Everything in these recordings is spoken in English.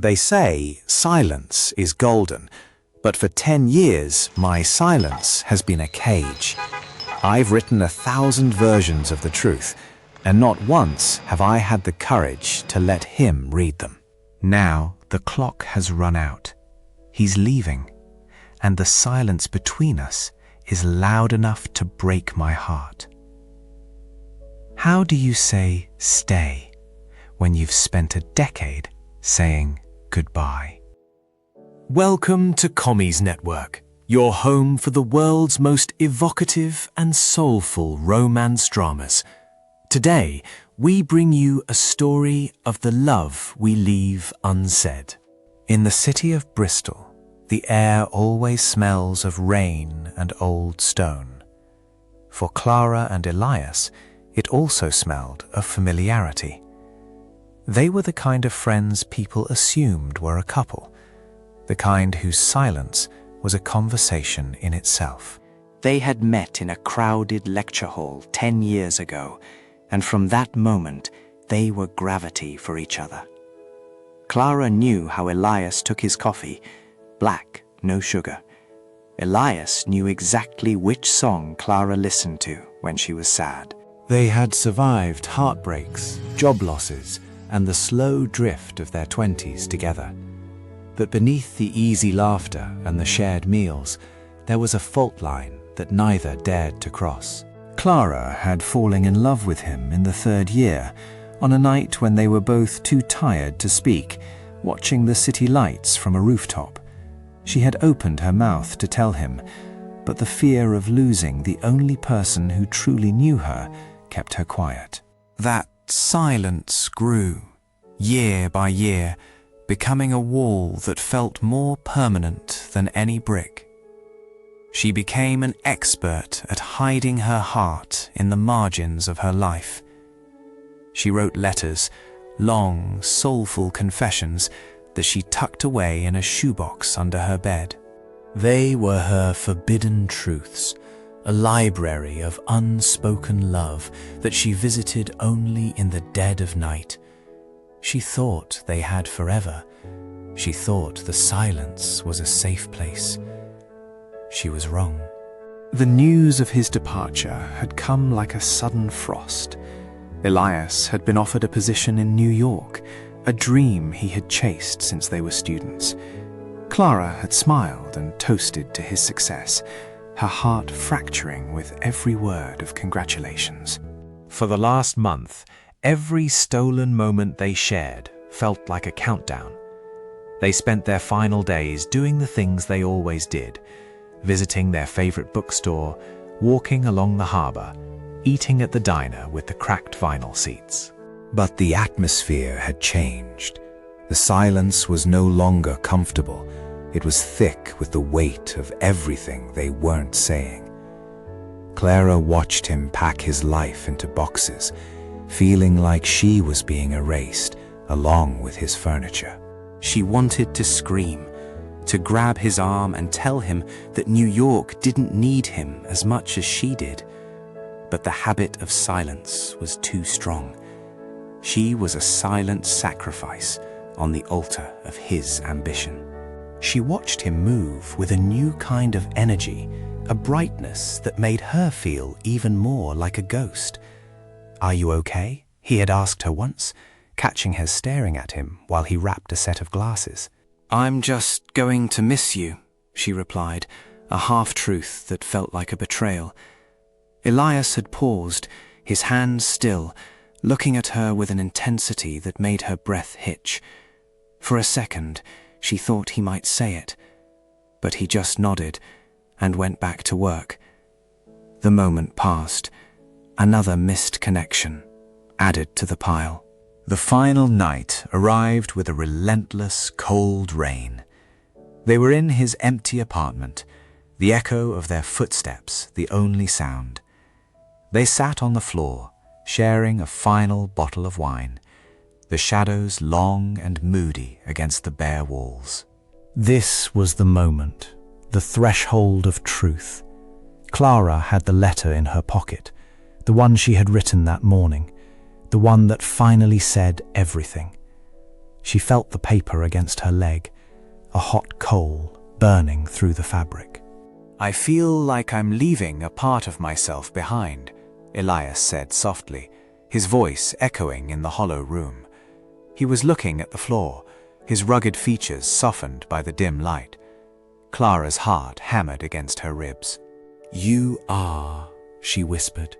They say silence is golden, but for 10 years, my silence has been a cage. I've written 1,000 versions of the truth, and not once have I had the courage to let him read them. Now the clock has run out. He's leaving, and the silence between us is loud enough to break my heart. How do you say stay when you've spent a decade saying goodbye? Welcome to Commies Network, your home for the world's most evocative and soulful romance dramas. Today, we bring you a story of the love we leave unsaid. In the city of Bristol, the air always smells of rain and old stone. For Clara and Elias, it also smelled of familiarity. They were the kind of friends people assumed were a couple, the kind whose silence was a conversation in itself. They had met in a crowded lecture hall 10 years ago, and from that moment, they were gravity for each other. Clara knew how Elias took his coffee, black, no sugar. Elias knew exactly which song Clara listened to when she was sad. They had survived heartbreaks, job losses, and the slow drift of their 20s together. But beneath the easy laughter and the shared meals, there was a fault line that neither dared to cross. Clara had fallen in love with him in the 3rd year, on a night when they were both too tired to speak, watching the city lights from a rooftop. She had opened her mouth to tell him, but the fear of losing the only person who truly knew her kept her quiet. That silence grew, year by year, becoming a wall that felt more permanent than any brick. She became an expert at hiding her heart in the margins of her life. She wrote letters, long, soulful confessions that she tucked away in a shoebox under her bed. They were her forbidden truths, a library of unspoken love that she visited only in the dead of night. She thought they had forever. She thought the silence was a safe place. She was wrong. The news of his departure had come like a sudden frost. Elias had been offered a position in New York, a dream he had chased since they were students. Clara had smiled and toasted to his success, her heart fracturing with every word of congratulations. For the last month, every stolen moment they shared felt like a countdown. They spent their final days doing the things they always did, visiting their favorite bookstore, walking along the harbor, eating at the diner with the cracked vinyl seats. But the atmosphere had changed. The silence was no longer comfortable. It was thick with the weight of everything they weren't saying. Clara watched him pack his life into boxes, feeling like she was being erased along with his furniture. She wanted to scream, to grab his arm and tell him that New York didn't need him as much as she did. But the habit of silence was too strong. She was a silent sacrifice on the altar of his ambition. She watched him move with a new kind of energy, a brightness that made her feel even more like a ghost. "Are you okay?" he had asked her once, catching her staring at him while he wrapped a set of glasses. "I'm just going to miss you," she replied, a half-truth that felt like a betrayal. Elias had paused, his hands still, looking at her with an intensity that made her breath hitch. For a second, she thought he might say it, but he just nodded and went back to work. The moment passed. Another missed connection added to the pile. The final night arrived with a relentless, cold rain. They were in his empty apartment, the echo of their footsteps the only sound. They sat on the floor, sharing a final bottle of wine, the shadows long and moody against the bare walls. This was the moment, the threshold of truth. Clara had the letter in her pocket, the one she had written that morning, the one that finally said everything. She felt the paper against her leg, a hot coal burning through the fabric. "I feel like I'm leaving a part of myself behind," Elias said softly, his voice echoing in the hollow room. He was looking at the floor, his rugged features softened by the dim light. Clara's heart hammered against her ribs. "You are," she whispered.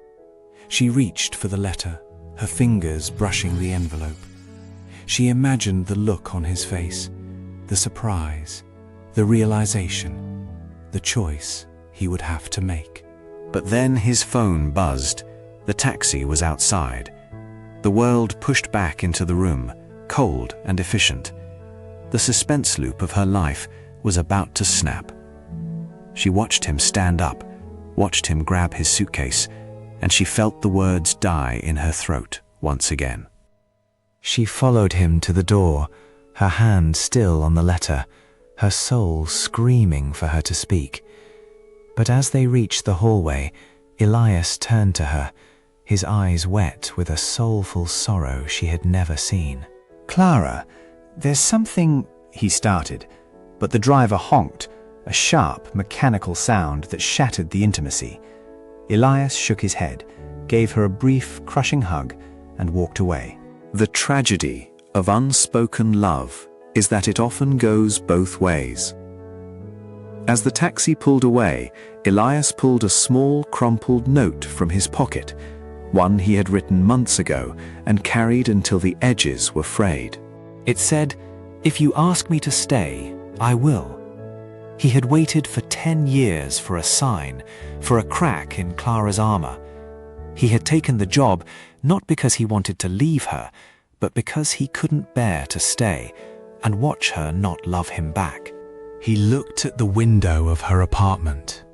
She reached for the letter, her fingers brushing the envelope. She imagined the look on his face, the surprise, the realization, the choice he would have to make. But then his phone buzzed. The taxi was outside. The world pushed back into the room, cold and efficient. The suspense loop of her life was about to snap. She watched him stand up, watched him grab his suitcase, and she felt the words die in her throat once again. She followed him to the door, her hand still on the letter, her soul screaming for her to speak. But as they reached the hallway, Elias turned to her, his eyes wet with a soulful sorrow she had never seen. "Clara, there's something," he started, but the driver honked, a sharp, mechanical sound that shattered the intimacy. Elias shook his head, gave her a brief, crushing hug, and walked away. The tragedy of unspoken love is that it often goes both ways. As the taxi pulled away, Elias pulled a small, crumpled note from his pocket, one he had written months ago and carried until the edges were frayed. It said, "If you ask me to stay, I will." He had waited for 10 years for a sign, for a crack in Clara's armor. He had taken the job not because he wanted to leave her, but because he couldn't bear to stay and watch her not love him back. He looked at the window of her apartment,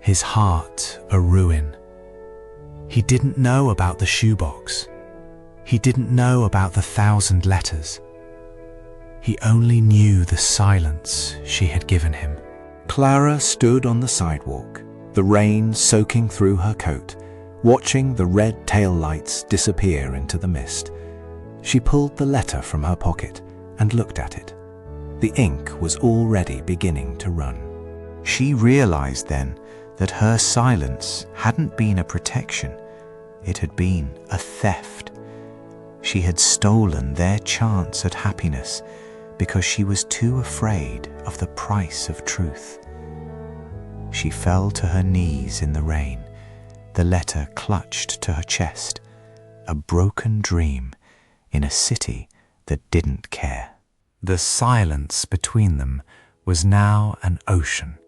his heart a ruin. He didn't know about the shoebox. He didn't know about the 1,000 letters. He only knew the silence she had given him. Clara stood on the sidewalk, the rain soaking through her coat, watching the red taillights disappear into the mist. She pulled the letter from her pocket and looked at it. The ink was already beginning to run. She realized then that her silence hadn't been a protection, it had been a theft. She had stolen their chance at happiness because she was too afraid of the price of truth. She fell to her knees in the rain, the letter clutched to her chest, a broken dream in a city that didn't care. The silence between them was now an ocean,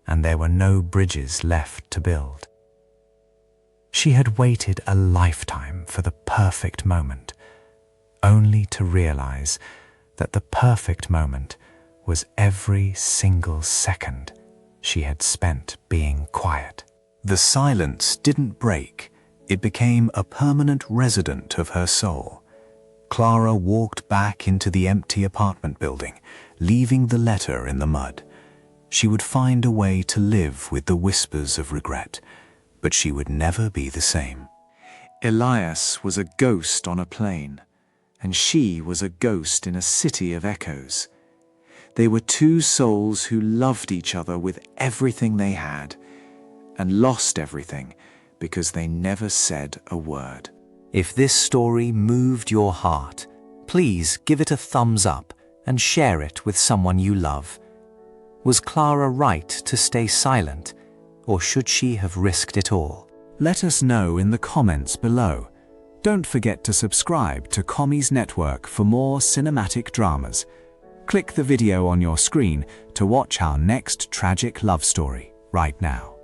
and there were no bridges left to build. She had waited a lifetime for the perfect moment, only to realize that the perfect moment was every single second she had spent being quiet. The silence didn't break, it became a permanent resident of her soul. Clara walked back into the empty apartment building, leaving the letter in the mud. She would find a way to live with the whispers of regret, but she would never be the same. Elias was a ghost on a plane, and she was a ghost in a city of echoes. They were two souls who loved each other with everything they had, and lost everything because they never said a word. If this story moved your heart, please give it a thumbs up and share it with someone you love. Was Clara right to stay silent, or should she have risked it all? Let us know in the comments below. Don't forget to subscribe to Commies Network for more cinematic dramas. Click the video on your screen to watch our next tragic love story right now.